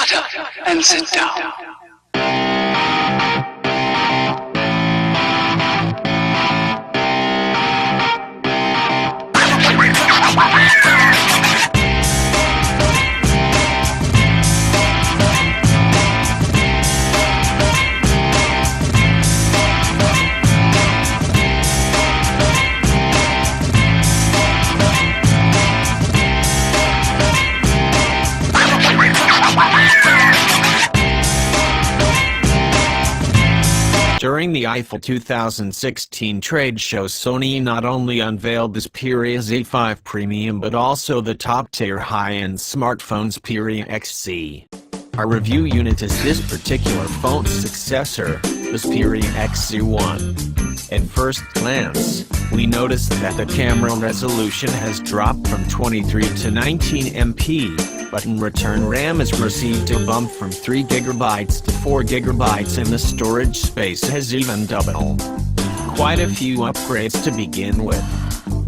Shut up and sit down. During the Eiffel 2016 trade show, Sony not only unveiled the Xperia Z5 Premium but also the top-tier high-end smartphone Xperia XZ. Our review unit is this particular phone's successor, the Xperia XZ1. At first glance, we noticed that the camera resolution has dropped from 23 to 19 MP, but in return RAM has received a bump from 3 GB to 4 GB and the storage space has even doubled. Quite a few upgrades to begin with.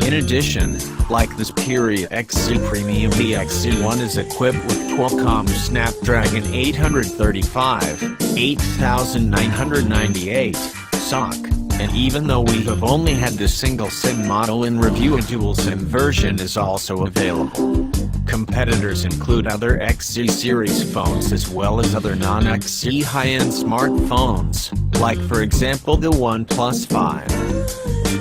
In addition, like the Xperia XZ Premium, the XZ1 is equipped with Qualcomm Snapdragon 835, 8998 SoC, and even though we have only had the single SIM model in review, a dual SIM version is also available. Competitors include other XZ series phones as well as other non-XZ high-end smartphones, like for example the OnePlus 5.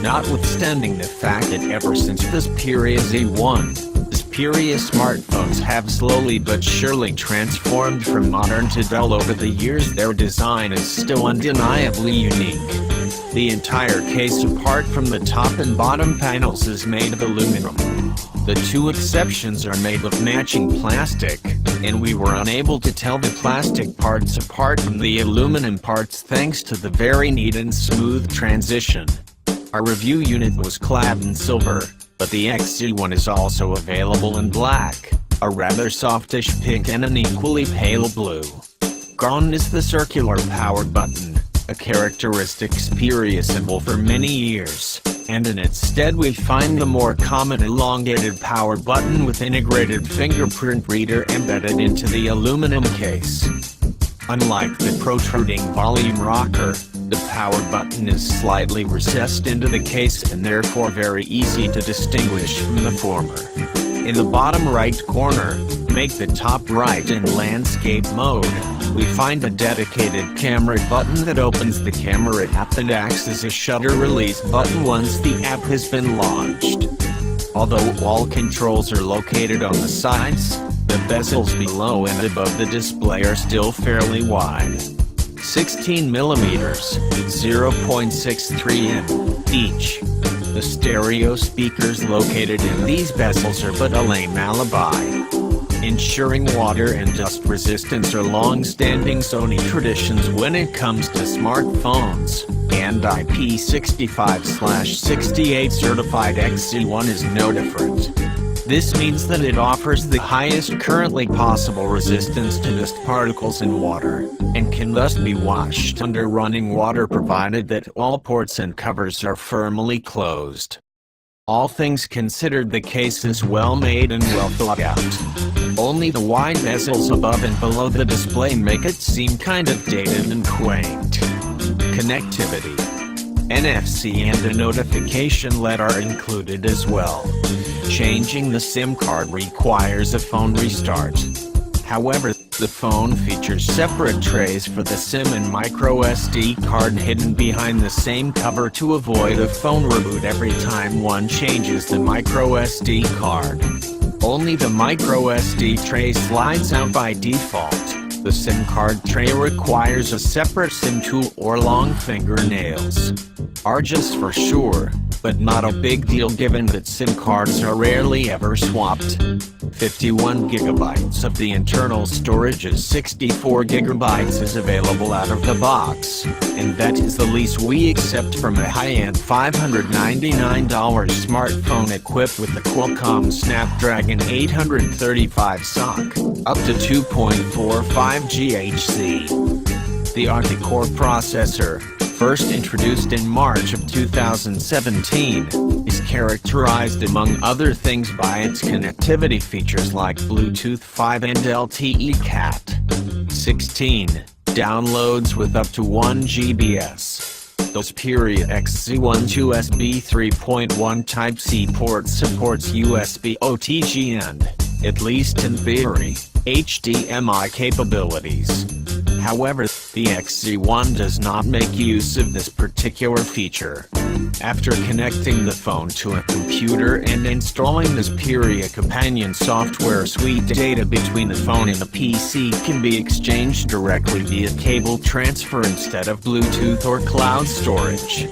Notwithstanding the fact that ever since the Xperia Z1, Xperia smartphones have slowly but surely transformed from modern to dull over the years, their design is still undeniably unique. The entire case apart from the top and bottom panels is made of aluminum. The two exceptions are made of matching plastic, and we were unable to tell the plastic parts apart from the aluminum parts thanks to the very neat and smooth transition. Our review unit was clad in silver, but the XZ1 is also available in black, a rather softish pink and an equally pale blue. Gone is the circular power button, a characteristic Xperia symbol for many years, and in its stead we find the more common elongated power button with integrated fingerprint reader embedded into the aluminum case. Unlike the protruding volume rocker, the power button is slightly recessed into the case and therefore very easy to distinguish from the former. In the bottom right corner, make the top right in landscape mode, we find a dedicated camera button that opens the camera app and acts as a shutter release button once the app has been launched. Although all controls are located on the sides, the bezels below and above the display are still fairly wide. 16mm, 0.63 in each. The stereo speakers located in these bezels are but a lame alibi. Ensuring water and dust resistance are long-standing Sony traditions when it comes to smartphones, and IP65/68 certified XZ1 is no different. This means that it offers the highest currently possible resistance to dust particles in water, and can thus be washed under running water provided that all ports and covers are firmly closed. All things considered, the case is well made and well thought out. Only the wide bezels above and below the display make it seem kind of dated and quaint. Connectivity, NFC and a notification LED are included as well. Changing the SIM card requires a phone restart. However, the phone features separate trays for the SIM and microSD card hidden behind the same cover to avoid a phone reboot every time one changes the microSD card. Only the microSD tray slides out by default. The SIM card tray requires a separate SIM tool or long fingernails. Are just for sure, but not a big deal given that SIM cards are rarely ever swapped. 51 GB of the internal storage as 64 GB is available out of the box, and that is the least we accept from a high-end $599 smartphone equipped with the Qualcomm Snapdragon 835 SoC, up to 2.45 GHz. The octa-core processor, first introduced in March of 2017, is characterized among other things by its connectivity features like Bluetooth 5 and LTE Cat. 16, downloads with up to 1 GBs. The Xperia XZ1's USB 3.1 Type-C port supports USB OTG and, at least in theory, HDMI capabilities. However, the XZ1 does not make use of this particular feature. After connecting the phone to a computer and installing the Xperia companion software suite, data between the phone and the PC can be exchanged directly via cable transfer instead of Bluetooth or cloud storage.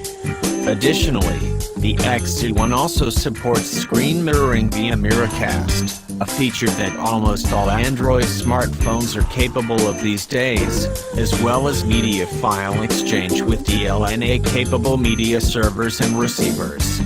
Additionally, the XZ1 also supports screen mirroring via Miracast, a feature that almost all Android smartphones are capable of these days, as well as media file exchange with DLNA-capable media servers and receivers.